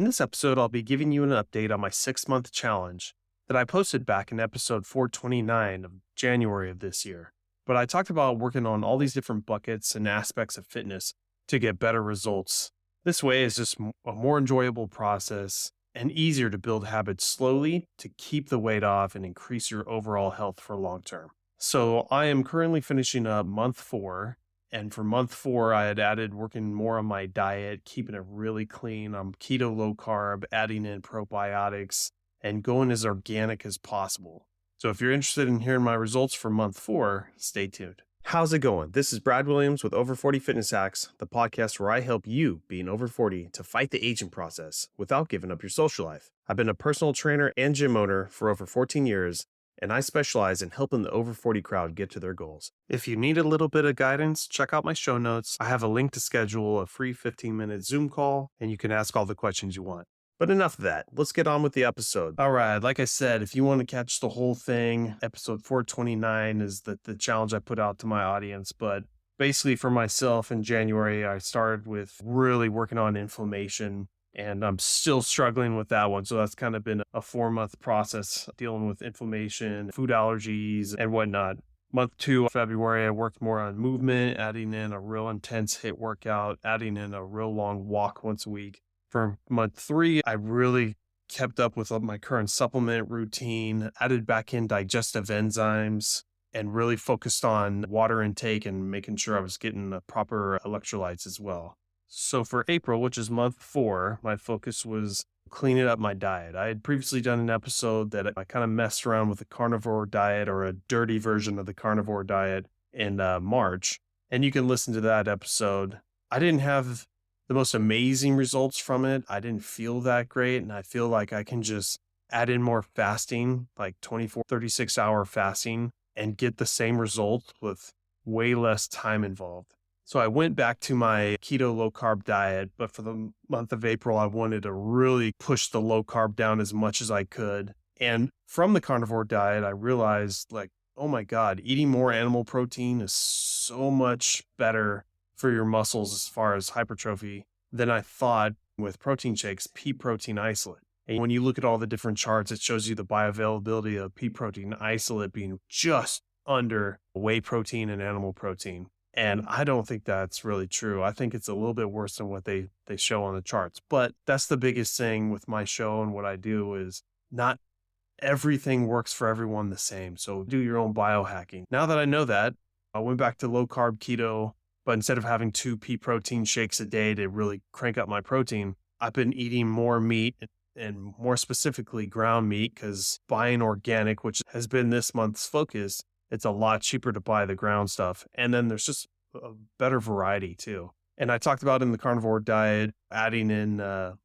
In this episode, I'll be giving you an update on my 6-month challenge that I posted back in episode 429 of January of this year. But I talked about working on all these different buckets and aspects of fitness to get better results. This way is just a more enjoyable process and easier to build habits slowly to keep the weight off and increase your overall health for long term. So I am currently finishing up month 4. And for month 4, I had added working more on my diet, keeping it really clean. I'm keto low carb, adding in probiotics, and going as organic as possible. So if you're interested in hearing my results for month 4, stay tuned. How's it going? This is Brad Williams with Over 40 Fitness Hacks, the podcast where I help you, being over 40, to fight the aging process without giving up your social life. I've been a personal trainer and gym owner for over 14 years, and I specialize in helping the over 40 crowd get to their goals. If you need a little bit of guidance, check out my show notes. I have a link to schedule a free 15-minute Zoom call, and you can ask all the questions you want. But enough of that. Let's get on with the episode. All right, like I said, if you want to catch the whole thing, episode 429 is the challenge I put out to my audience. But basically for myself in January, I started with really working on inflammation. And I'm still struggling with that one. So that's kind of been a 4-month process dealing with inflammation, food allergies, and whatnot. Month 2, February, I worked more on movement, adding in a real intense HIIT workout, adding in a real long walk once a week. For month 3, I really kept up with my current supplement routine, added back in digestive enzymes, and really focused on water intake and making sure I was getting the proper electrolytes as well. So for April, which is month 4, my focus was cleaning up my diet. I had previously done an episode that I kind of messed around with the carnivore diet, or a dirty version of the carnivore diet, in March. And you can listen to that episode. I didn't have the most amazing results from it. I didn't feel that great. And I feel like I can just add in more fasting, like 24, 36-hour fasting, and get the same results with way less time involved. So I went back to my keto low carb diet, but for the month of April, I wanted to really push the low carb down as much as I could. And from the carnivore diet, I realized, like, oh my God, eating more animal protein is so much better for your muscles as far as hypertrophy than I thought with protein shakes, pea protein isolate. And when you look at all the different charts, it shows you the bioavailability of pea protein isolate being just under whey protein and animal protein. And I don't think that's really true. I think it's a little bit worse than what they show on the charts. But that's the biggest thing with my show and what I do is not everything works for everyone the same. So do your own biohacking. Now that I know that, I went back to low carb keto, but instead of having 2 pea protein shakes a day to really crank up my protein, I've been eating more meat and more specifically ground meat, because buying organic, which has been this month's focus, it's a lot cheaper to buy the ground stuff. And then there's just a better variety too. And I talked about in the carnivore diet, adding in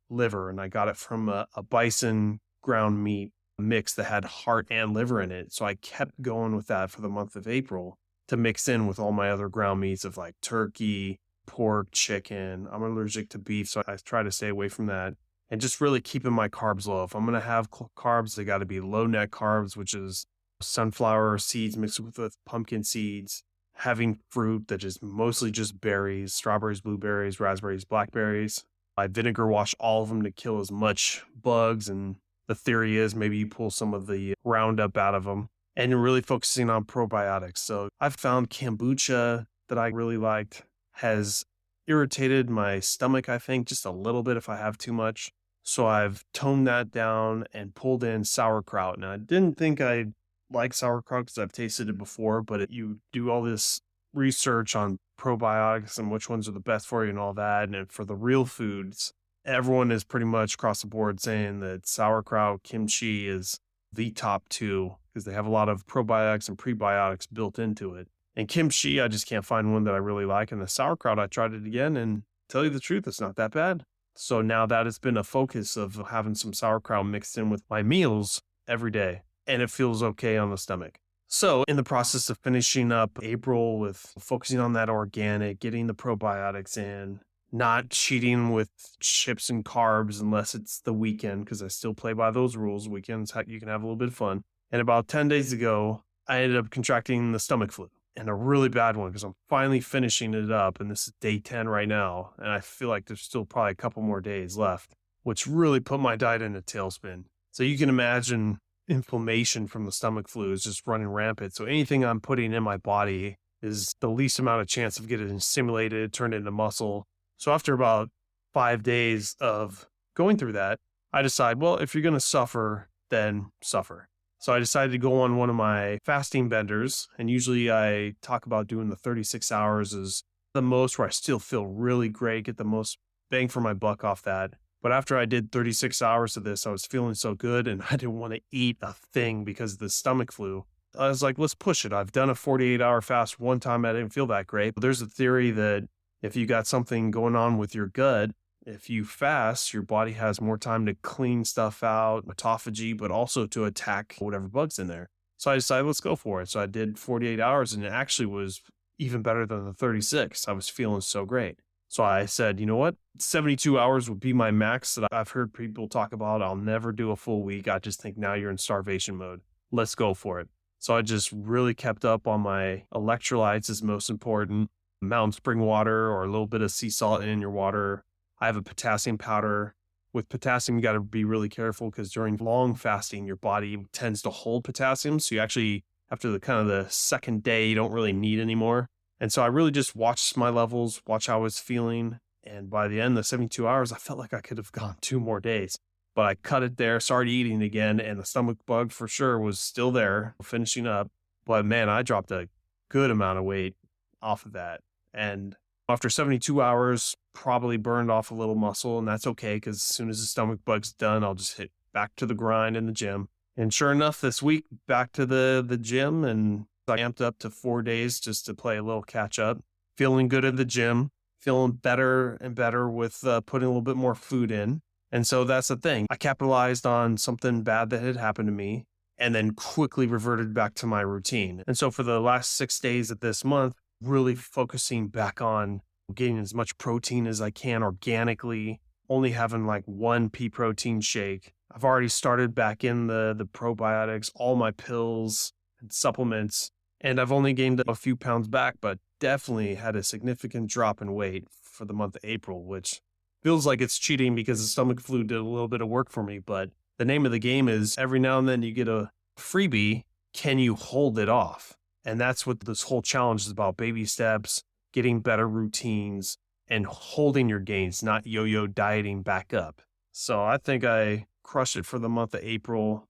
liver, and I got it from a bison ground meat mix that had heart and liver in it. So I kept going with that for the month of April to mix in with all my other ground meats of like turkey, pork, chicken. I'm allergic to beef, so I try to stay away from that. And just really keeping my carbs low. If I'm going to have carbs, they got to be low net carbs, which is sunflower seeds mixed with pumpkin seeds, having fruit that is mostly just berries, strawberries, blueberries, raspberries, blackberries. I vinegar wash all of them to kill as much bugs. And the theory is maybe you pull some of the Roundup out of them, and you're really focusing on probiotics. So I've found kombucha that I really liked has irritated my stomach, I think, just a little bit if I have too much. So I've toned that down and pulled in sauerkraut. Now, I didn't think I'd like sauerkraut because I've tasted it before, but you do all this research on probiotics and which ones are the best for you and all that. And for the real foods, everyone is pretty much across the board saying that sauerkraut, kimchi is the top 2 because they have a lot of probiotics and prebiotics built into it. And kimchi, I just can't find one that I really like. And the sauerkraut, I tried it again, and tell you the truth, it's not that bad. So now that has been a focus of having some sauerkraut mixed in with my meals every day. And it feels okay on the stomach. So in the process of finishing up April with focusing on that organic, getting the probiotics in, not cheating with chips and carbs unless it's the weekend, because I still play by those rules. Weekends, you can have a little bit of fun. And about 10 days ago, I ended up contracting the stomach flu, and a really bad one, because I'm finally finishing it up. And this is day 10 right now. And I feel like there's still probably a couple more days left. which really put my diet in a tailspin. So you can imagine inflammation from the stomach flu is just running rampant. So anything I'm putting in my body is the least amount of chance of getting stimulated, turned into muscle. So after about 5 days of going through that, I decide, well, if you're going to suffer, then suffer. So I decided to go on one of my fasting benders. And usually I talk about doing the 36 hours as the most where I still feel really great, get the most bang for my buck off that. But after I did 36 hours of this, I was feeling so good and I didn't want to eat a thing because of the stomach flu. I was like, let's push it. I've done a 48-hour fast one time. I didn't feel that great. But there's a theory that if you got something going on with your gut, if you fast, your body has more time to clean stuff out, autophagy, but also to attack whatever bug's in there. So I decided, let's go for it. So I did 48 hours and it actually was even better than the 36. I was feeling so great. So I said, you know what? 72 hours would be my max that I've heard people talk about. I'll never do a full week. I just think now you're in starvation mode. Let's go for it. So I just really kept up on my electrolytes is most important. Mountain spring water or a little bit of sea salt in your water. I have a potassium powder. With potassium, you got to be really careful because during long fasting, your body tends to hold potassium. So you actually, after the kind of the second day, you don't really need anymore. And so I really just watched my levels, watch how I was feeling. And by the end of the 72 hours, I felt like I could have gone 2 more days. But I cut it there, started eating again, and the stomach bug for sure was still there, finishing up. But man, I dropped a good amount of weight off of that. And after 72 hours, probably burned off a little muscle, and that's okay because as soon as the stomach bug's done, I'll just hit back to the grind in the gym. And sure enough, this week, back to the gym, and I amped up to 4 days just to play a little catch up. Feeling good in the gym, feeling better and better with putting a little bit more food in. And so that's the thing. I capitalized on something bad that had happened to me and then quickly reverted back to my routine. And so for the last 6 days of this month, really focusing back on getting as much protein as I can organically, only having like one pea protein shake. I've already started back in the probiotics, all my pills and supplements, and I've only gained a few pounds back, but definitely had a significant drop in weight for the month of April, which feels like it's cheating because the stomach flu did a little bit of work for me. But the name of the game is every now and then you get a freebie. Can you hold it off? And that's what this whole challenge is about: baby steps, getting better routines, and holding your gains, not yo-yo dieting back up. So I think I crushed it for the month of April,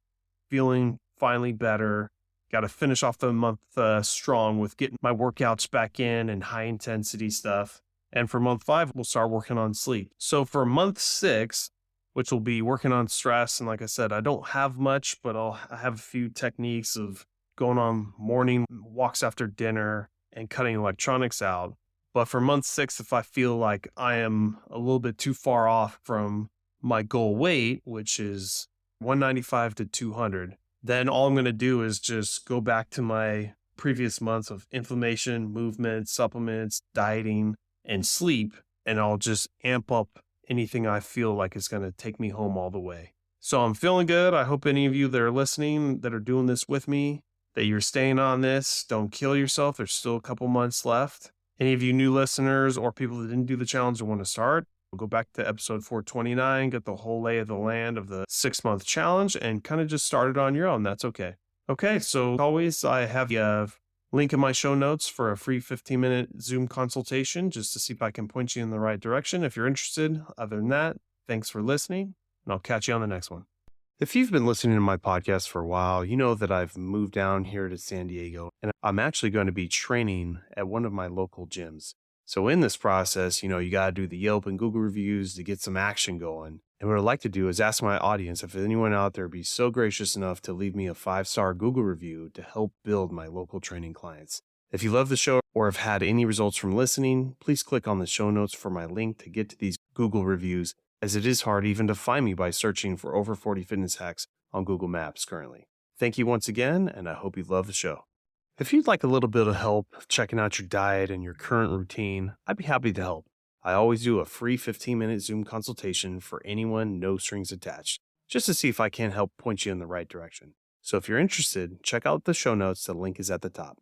feeling finally better. Got to finish off the month strong with getting my workouts back in and high intensity stuff. And for month 5, we'll start working on sleep. So for month 6, which will be working on stress, and like I said, I don't have much, but I have a few techniques of going on morning walks after dinner and cutting electronics out. But for month 6, if I feel like I am a little bit too far off from my goal weight, which is 195 to 200, then all I'm going to do is just go back to my previous months of inflammation, movement, supplements, dieting, and sleep, and I'll just amp up anything I feel like is going to take me home all the way. So I'm feeling good. I hope any of you that are listening that are doing this with me, that you're staying on this. Don't kill yourself. There's still a couple months left. Any of you new listeners or people that didn't do the challenge or want to start, we'll go back to episode 429, get the whole lay of the land of the 6-month challenge, and kind of just start it on your own. That's okay. Okay, so always I have a link in my show notes for a free 15-minute Zoom consultation just to see if I can point you in the right direction if you're interested. Other than that, thanks for listening, and I'll catch you on the next one. If you've been listening to my podcast for a while, you know that I've moved down here to San Diego, and I'm actually going to be training at one of my local gyms. So in this process, you got to do the Yelp and Google reviews to get some action going. And what I'd like to do is ask my audience if anyone out there would be so gracious enough to leave me a 5-star Google review to help build my local training clients. If you love the show or have had any results from listening, please click on the show notes for my link to get to these Google reviews, as it is hard even to find me by searching for over 40 fitness hacks on Google Maps currently. Thank you once again, and I hope you love the show. If you'd like a little bit of help checking out your diet and your current routine, I'd be happy to help. I always do a free 15-minute Zoom consultation for anyone, no strings attached, just to see if I can help point you in the right direction. So if you're interested, check out the show notes. The link is at the top.